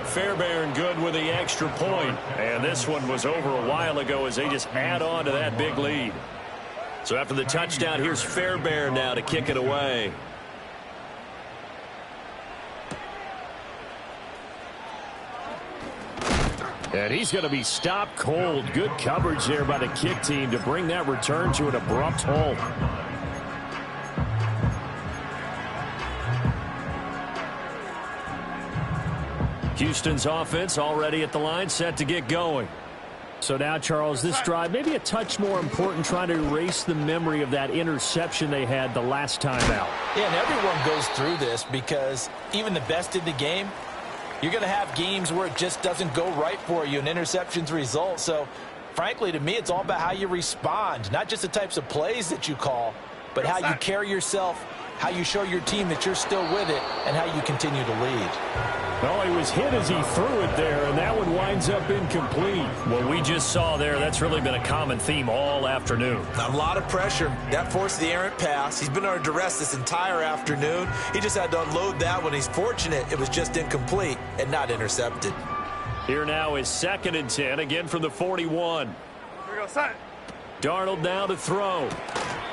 Fairbairn good with the extra point. And this one was over a while ago as they just add on to that big lead. So after the touchdown, here's Fairbairn now to kick it away. And he's going to be stopped cold. Good coverage there by the kick team to bring that return to an abrupt halt. Houston's offense already at the line, set to get going. So now, Charles, this drive maybe a touch more important, trying to erase the memory of that interception they had the last time out. Yeah, and everyone goes through this because even the best in the game, you're going to have games where it just doesn't go right for you and interceptions result. So frankly, to me, it's all about how you respond, not just the types of plays that you call, but how you carry yourself, how you show your team that you're still with it, and how you continue to lead. Well, he was hit as he threw it there, and that one winds up incomplete. What we just saw there, that's really been a common theme all afternoon. A lot of pressure. That forced the errant pass. He's been under duress this entire afternoon. He just had to unload that one. He's fortunate it was just incomplete and not intercepted. Here now is 2nd and 10, again from the 41. Here we go, son. Darnold now to throw.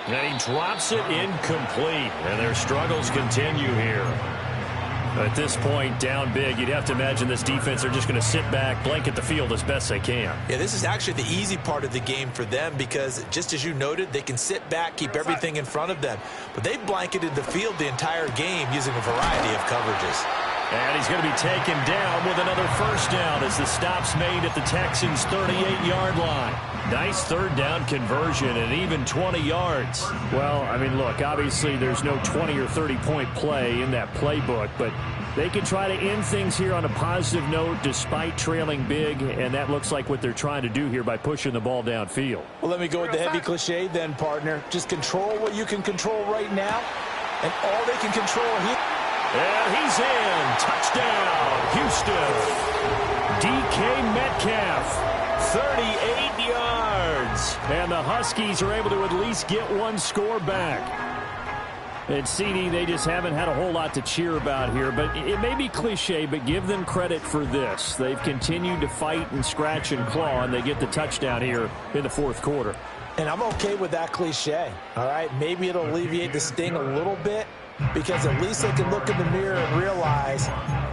And he drops it incomplete. And their struggles continue here. At this point, down big, you'd have to imagine this defense are just going to sit back, blanket the field as best they can. Yeah, this is actually the easy part of the game for them because, just as you noted, they can sit back, keep everything in front of them. But they've blanketed the field the entire game using a variety of coverages. And he's going to be taken down with another first down as the stop's made at the Texans' 38-yard line. Nice 3rd down conversion and even 20 yards. Well, I mean, look, obviously there's no 20 or 30-point play in that playbook, but they can try to end things here on a positive note despite trailing big, and that looks like what they're trying to do here by pushing the ball downfield. Well, let me go with the heavy cliche then, partner. Just control what you can control right now, and all they can control here. And he's in. Touchdown, Houston. DK Metcalf, 38 yards. And the Huskies are able to at least get one score back. And CD, they just haven't had a whole lot to cheer about here. But it may be cliche, but give them credit for this. They've continued to fight and scratch and claw, and they get the touchdown here in the 4th quarter. And I'm okay with that cliche, all right? Maybe it'll alleviate the sting a little bit, because at least they can look in the mirror and realize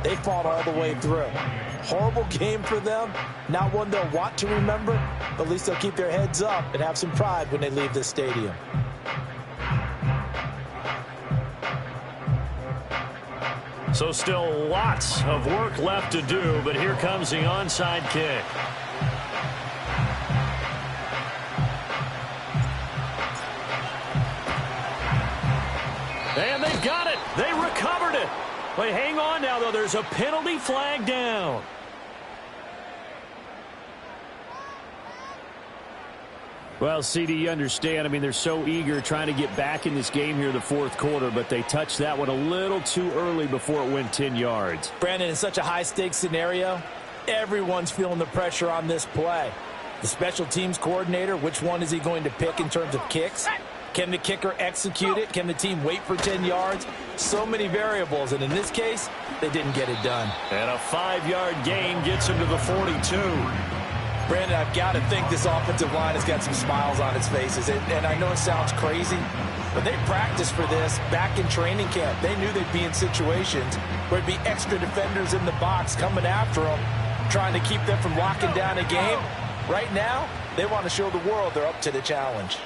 they fought all the way through. Horrible game for them, not one they'll want to remember, but at least they'll keep their heads up and have some pride when they leave this stadium. So still lots of work left to do, but here comes the onside kick. And they've got it. They recovered it. But hang on now, though. There's a penalty flag down. Well, CD, you understand. I mean, they're so eager trying to get back in this game here in the 4th quarter, but they touched that one a little too early before it went 10 yards. Brandon, in such a high-stakes scenario, everyone's feeling the pressure on this play. The special teams coordinator, which one is he going to pick in terms of kicks? Can the kicker execute it? Can the team wait for 10 yards? So many variables, and in this case, they didn't get it done. And a 5-yard gain gets him to the 42. Brandon, I've got to think this offensive line has got some smiles on its faces. And I know it sounds crazy, but they practiced for this back in training camp. They knew they'd be in situations where there'd be extra defenders in the box coming after them, trying to keep them from locking down a game. Right now, they want to show the world they're up to the challenge.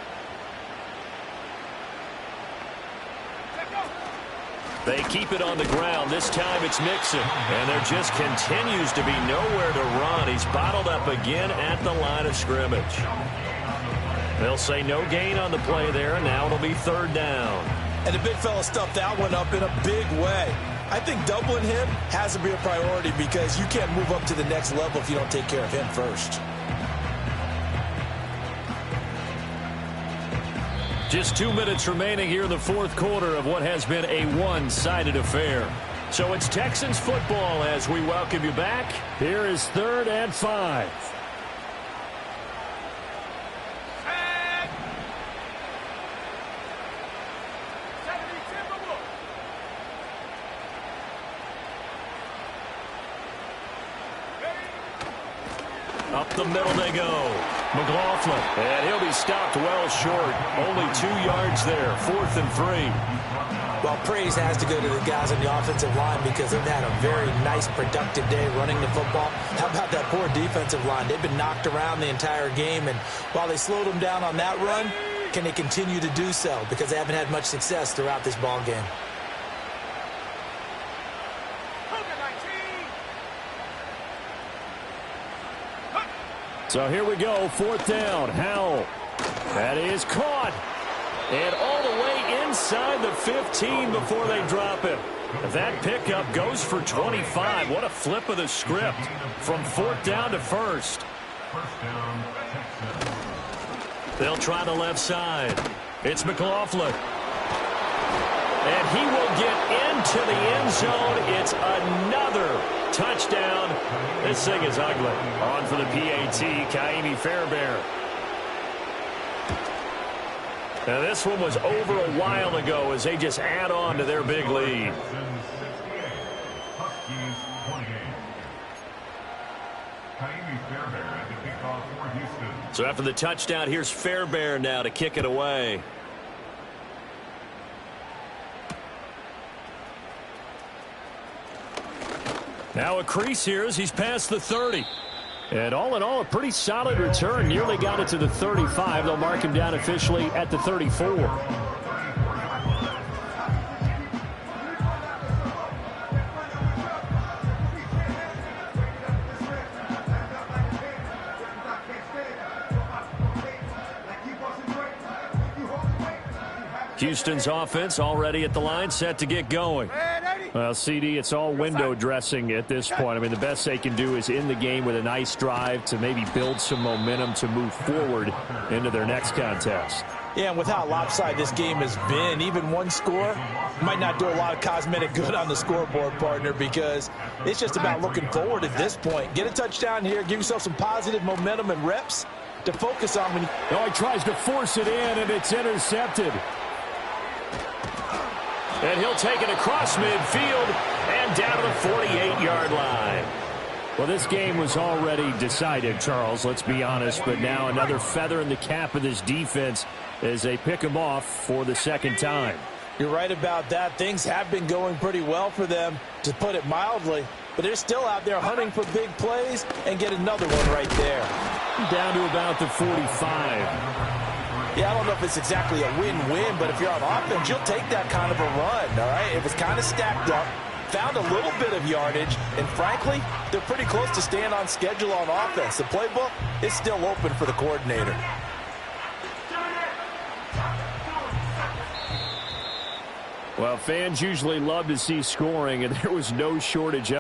They keep it on the ground. This time it's Mixon. And there just continues to be nowhere to run. He's bottled up again at the line of scrimmage. They'll say no gain on the play there, and now it'll be 3rd down. And the big fella stuffed that one up in a big way. I think doubling him has to be a priority because you can't move up to the next level if you don't take care of him first. Just 2 minutes remaining here in the 4th quarter of what has been a one-sided affair. So it's Texans football as we welcome you back. Here is 3rd and 5. Up the middle they go. McLaughlin. And he'll be stopped well short. Only 2 yards there. 4th and 3. Well, praise has to go to the guys on the offensive line because they've had a very nice, productive day running the football. How about that poor defensive line? They've been knocked around the entire game, and while they slowed them down on that run, can they continue to do so? Because they haven't had much success throughout this ball game. So here we go, 4th down. Howell. That is caught. And all the way inside the 15 before they drop him. That pickup goes for 25. What a flip of the script from 4th down to 1st. First down, Texans. They'll try the left side. It's McLaughlin. And he will get into the end zone. It's another touchdown. This thing is ugly. On for the PAT, Kaimi Fairbairn. Now this one was over a while ago as they just add on to their big lead. Texans 68, Huskies 28. Kaimi Fairbairn at the kickoff for Houston. So after the touchdown, here's Fairbairn now to kick it away. Now a crease here as he's past the 30. And all in all, a pretty solid return. Nearly got it to the 35. They'll mark him down officially at the 34. Houston's offense already at the line, set to get going. Well, CD, it's all window dressing at this point. I mean, the best they can do is in the game with a nice drive to maybe build some momentum to move forward into their next contest. Yeah, and with how lopsided this game has been, even one score might not do a lot of cosmetic good on the scoreboard, partner, because it's just about looking forward at this point. Get a touchdown here, give yourself some positive momentum and reps to focus on when you... Oh, he tries to force it in, and it's intercepted. And he'll take it across midfield and down to the 48-yard line. Well, this game was already decided, Charles, let's be honest, but now another feather in the cap of this defense as they pick him off for the second time. You're right about that. Things have been going pretty well for them, to put it mildly, but they're still out there hunting for big plays and get another one right there. Down to about the 45. Yeah, I don't know if it's exactly a win-win, but if you're on offense, you'll take that kind of a run, all right? It was kind of stacked up, found a little bit of yardage, and frankly, they're pretty close to staying on schedule on offense. The playbook is still open for the coordinator. Well, fans usually love to see scoring, and there was no shortage of